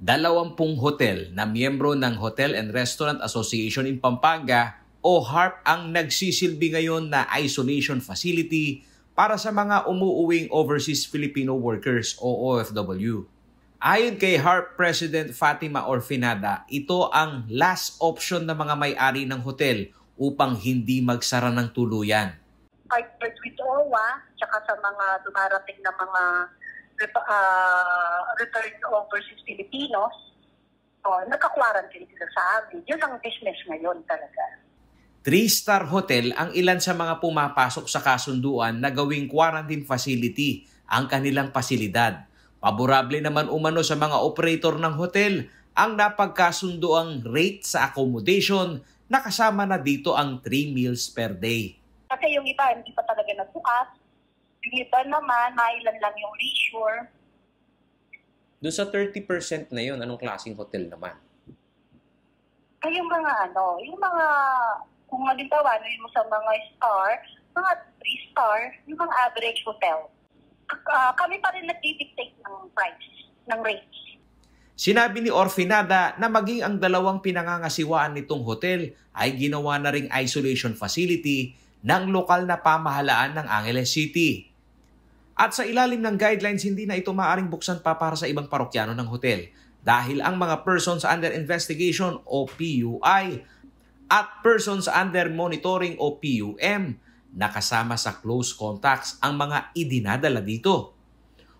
20 hotel na miyembro ng Hotel and Restaurant Association in Pampanga o HARP ang nagsisilbi ngayon na isolation facility para sa mga umuuwing overseas Filipino workers o OFW. Ayon kay HARP President Fatima Orfinada, ito ang last option ng mga may-ari ng hotel upang hindi magsara ng tuluyan. Partnered with OWA, tsaka sa mga dumarating na mga returned overseas Filipinos, nagka-quarantine sila sa amin. Yun ang business ngayon talaga. 3-star hotel ang ilan sa mga pumapasok sa kasunduan na gawing quarantine facility ang kanilang pasilidad. Paborable naman umano sa mga operator ng hotel ang napagkasunduang rate sa accommodation na kasama na dito ang 3 meals per day. Kasi yung iba hindi pa talaga nagbukas. Yung iba naman, mailan lang yung leisure. Doon sa 30% na yun, anong klaseng hotel naman? Ay, yung mga kung halimbawa, yung sa mga star, mga 3-star, yung mga average hotel. Kami pa rin nag-dictate ng price, ng rates. Sinabi ni Orfinada na maging ang dalawang pinangangasiwaan nitong hotel ay ginawa na ring isolation facility ng lokal na pamahalaan ng Angeles City. At sa ilalim ng guidelines, hindi na ito maaaring buksan pa para sa ibang parokyano ng hotel dahil ang mga persons under investigation o PUI at persons under monitoring o PUM nakasama sa close contacts ang mga idinadala dito.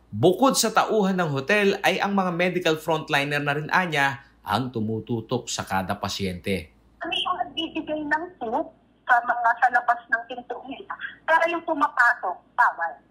Bukod sa tauhan ng hotel ay ang mga medical frontliner na rin anya ang tumututok sa kada pasyente. Kami yung nagbibigay ng food sa mga sa labas ng pinto nila, pero yung pumapasok, bawal.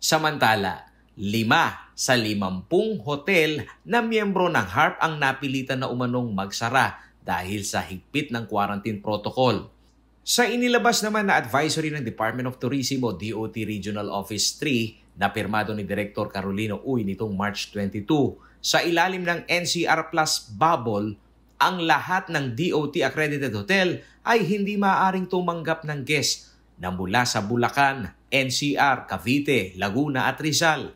Samantala, 5 sa 50 hotel na miyembro ng HARP ang napilitan na umanong magsara dahil sa higpit ng quarantine protocol. Sa inilabas naman na advisory ng Department of Tourism o DOT Regional Office 3 na pirmado ni Director Carolino Uy nitong March 22, sa ilalim ng NCR Plus Bubble, ang lahat ng DOT accredited hotel ay hindi maaaring tumanggap ng guest na mula sa Bulacan, NCR, Cavite, Laguna at Rizal.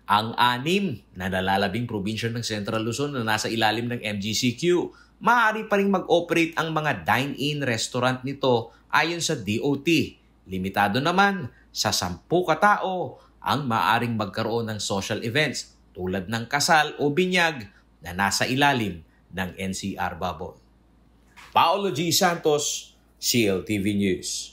Ang 6 na nalalabing probinsya ng Central Luzon na nasa ilalim ng MGCQ, maaari pa rin mag-operate ang mga dine-in restaurant nito ayon sa DOT. Limitado naman sa 10 katao ang maaaring magkaroon ng social events tulad ng kasal o binyag na nasa ilalim ng NCR bubble. Paolo G. Santos, CLTV News.